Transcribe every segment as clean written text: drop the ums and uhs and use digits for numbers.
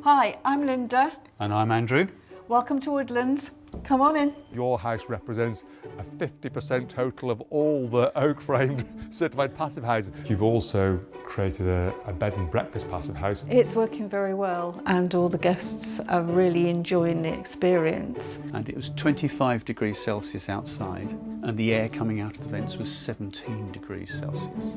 Hi, I'm Linda. And I'm Andrew. Welcome to Woodlands. Come on in. Your house represents a 50% total of all the oak-framed certified passive houses. You've also created a bed and breakfast passive house. It's working very well and all the guests are really enjoying the experience. And it was 25 degrees Celsius outside, and the air coming out of the vents was 17 degrees Celsius.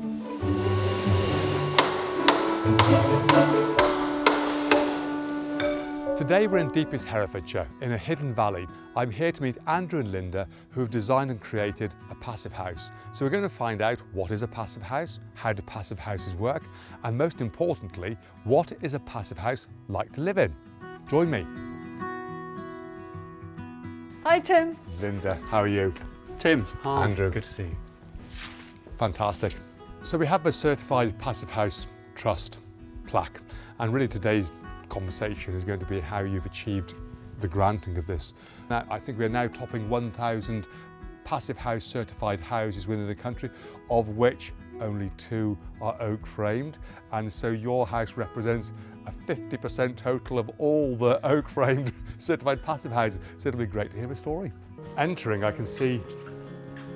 Today we're in deepest Herefordshire, in a hidden valley. I'm here to meet Andrew and Linda, who have designed and created a passive house. So we're going to find out what is a passive house, how do passive houses work, and most importantly, what is a passive house like to live in? Join me. Hi Tim. Linda, how are you? Tim, hi. Andrew. Good to see you. Fantastic. So we have the Certified Passive House Trust plaque, and really today's conversation is going to be how you've achieved the granting of this. Now, I think we're now topping 1,000 passive house certified houses within the country, of which only 2 are oak framed, and so your house represents a 50% total of all the oak framed certified passive houses. So it'll be great to hear a story. Entering, I can see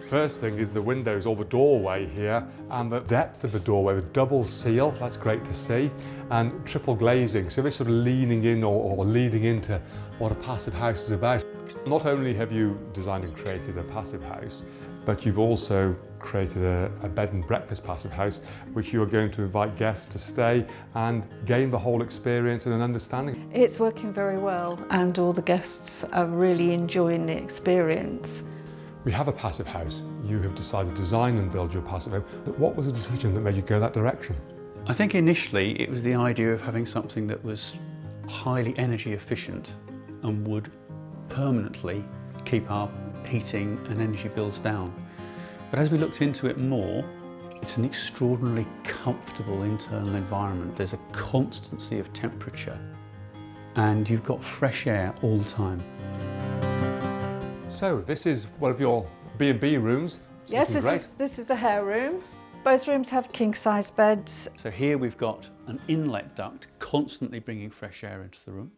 first thing is the windows or the doorway here, and the depth of the doorway with double seal, that's great to see, and triple glazing. So this sort of leaning in or leading into what a passive house is about. Not only have you designed and created a passive house, but you've also created a bed and breakfast passive house, which you are going to invite guests to stay and gain the whole experience and an understanding. It's working very well and all the guests are really enjoying the experience. We have a passive house. You have decided to design and build your passive home. But what was the decision that made you go that direction? I think initially it was the idea of having something that was highly energy efficient and would permanently keep our heating and energy bills down. But as we looked into it more, it's an extraordinarily comfortable internal environment. There's a constancy of temperature and you've got fresh air all the time. So this is one of your B&B rooms. It's Yes, looking this is the hair room. Both rooms have king-size beds. So here we've got an inlet duct constantly bringing fresh air into the room,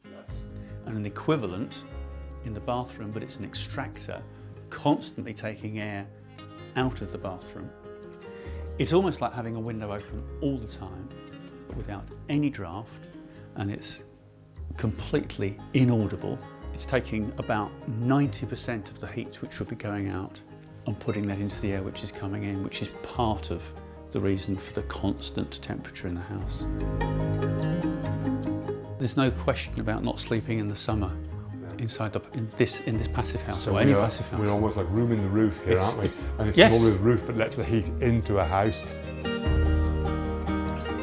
and an equivalent in the bathroom, but it's an extractor constantly taking air out of the bathroom. It's almost like having a window open all the time, but without any draft, and it's completely inaudible. It's taking about 90% of the heat which would be going out and putting that into the air which is coming in, which is part of the reason for the constant temperature in the house. There's no question about not sleeping in the summer inside in this passive house, So or any passive house. We're almost like room in the roof here, aren't we? And it's yes. normally the roof that lets the heat into a house.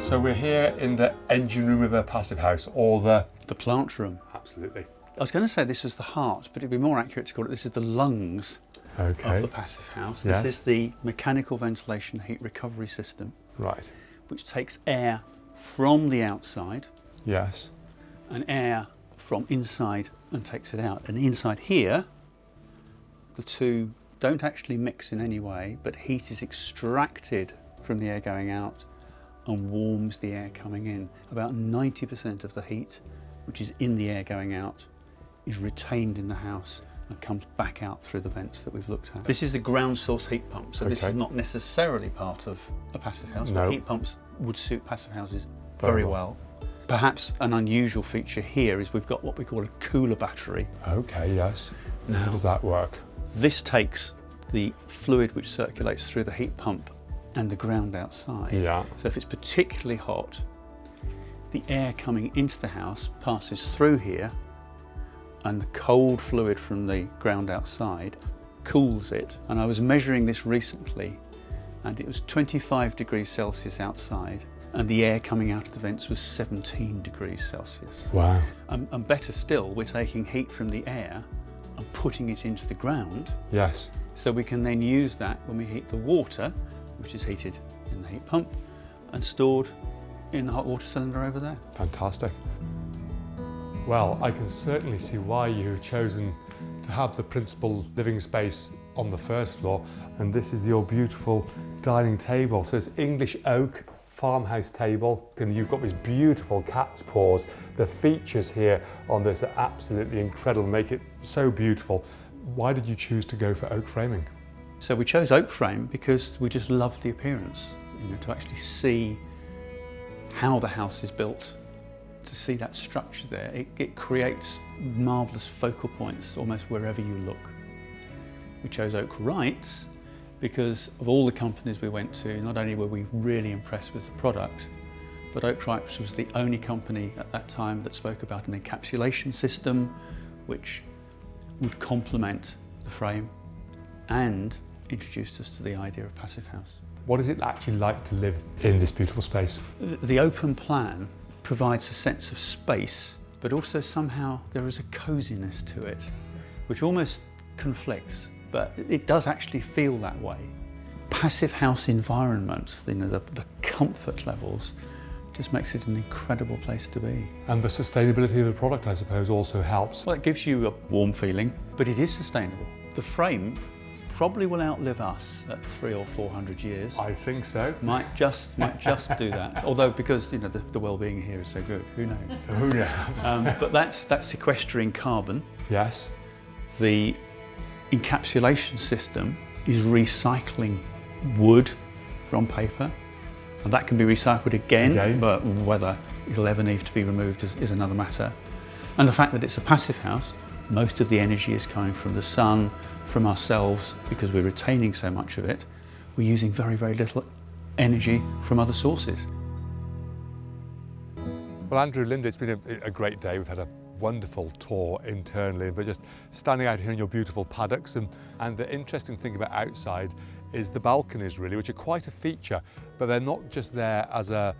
So we're here in the engine room of a passive house, or the plant room. Absolutely. I was going to say this was the heart, but it'd be more accurate to call it this is the lungs of the passive house. Yes. This is the mechanical ventilation heat recovery system, Right. which takes air from the outside Yes. and air from inside and takes it out. And inside here, the two don't actually mix in any way, but heat is extracted from the air going out and warms the air coming in. About 90% of the heat, which is in the air going out, is retained in the house and comes back out through the vents that we've looked at. This is the ground source heat pump, so this is not necessarily part of a passive house, but heat pumps would suit passive houses very well. Perhaps an unusual feature here is we've got what we call a cooler battery. Okay, yes. Now, how does that work? This takes the fluid which circulates through the heat pump and the ground outside. Yeah. So if it's particularly hot, the air coming into the house passes through here, and the cold fluid from the ground outside cools it. And I was measuring this recently, and it was 25 degrees Celsius outside, and the air coming out of the vents was 17 degrees Celsius. Wow. And better still, we're taking heat from the air and putting it into the ground. Yes. So we can then use that when we heat the water, which is heated in the heat pump and stored in the hot water cylinder over there. Fantastic. Well, I can certainly see why you've chosen to have the principal living space on the first floor, and this is your beautiful dining table. So it's English oak, farmhouse table, and you've got these beautiful cat's paws. The features here on this are absolutely incredible, make it so beautiful. Why did you choose to go for oak framing? So we chose oak frame because we just love the appearance, to actually see how the house is built, to see that structure there. It creates marvellous focal points almost wherever you look. We chose Oakwrights because of all the companies we went to, not only were we really impressed with the product, but Oakwrights was the only company at that time that spoke about an encapsulation system which would complement the frame and introduced us to the idea of Passivhaus. What is it actually like to live in this beautiful space? The open plan provides a sense of space, but also somehow there is a coziness to it, which almost conflicts, but it does actually feel that way. Passivhaus environment, the comfort levels, just makes it an incredible place to be. And the sustainability of the product, I suppose, also helps. Well, it gives you a warm feeling, but it is sustainable. The frame probably will outlive us at 300 or 400 years. I think so. Might just do that. Although, because the well-being here is so good, who knows? Who knows? But that's sequestering carbon. Yes. The encapsulation system is recycling wood from paper, and that can be recycled again. But whether it'll ever need to be removed is another matter. And the fact that it's a passive house, most of the energy is coming from the sun, from ourselves, because we're retaining so much of it. We're using very, very little energy from other sources. Well, Andrew, Linda, it's been a great day. We've had a wonderful tour internally, but just standing out here in your beautiful paddocks, and the interesting thing about outside is the balconies, really, which are quite a feature, but they're not just there as an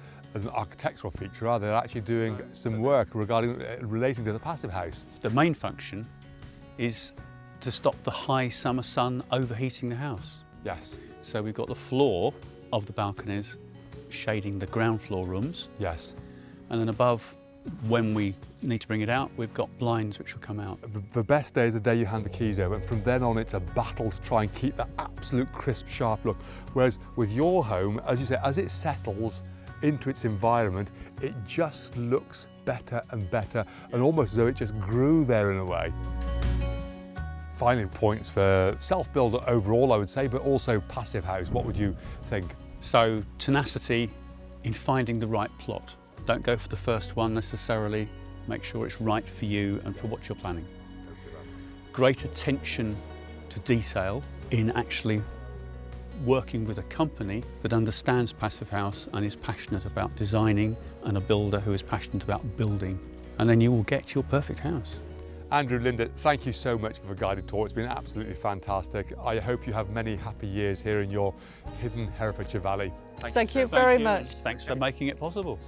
architectural feature, are they? They're actually doing some work relating to the passive house. The main function is to stop the high summer sun overheating the house. Yes. So we've got the floor of the balconies shading the ground floor rooms. Yes. And then above, when we need to bring it out, we've got blinds which will come out. The best day is the day you hand the keys over, and from then on it's a battle to try and keep that absolute crisp, sharp look. Whereas with your home, as you say, as it settles into its environment, it just looks better and better, and almost as though it just grew there in a way. Finally, points for self-build overall, I would say, but also passive house. What would you think? So tenacity in finding the right plot. Don't go for the first one necessarily. Make sure it's right for you and for what you're planning. Great attention to detail in actually working with a company that understands passive house and is passionate about designing, and a builder who is passionate about building. And then you will get your perfect house. Andrew, Linda, thank you so much for the guided tour. It's been absolutely fantastic. I hope you have many happy years here in your hidden Herefordshire Valley. Thank you very much. Thanks for making it possible.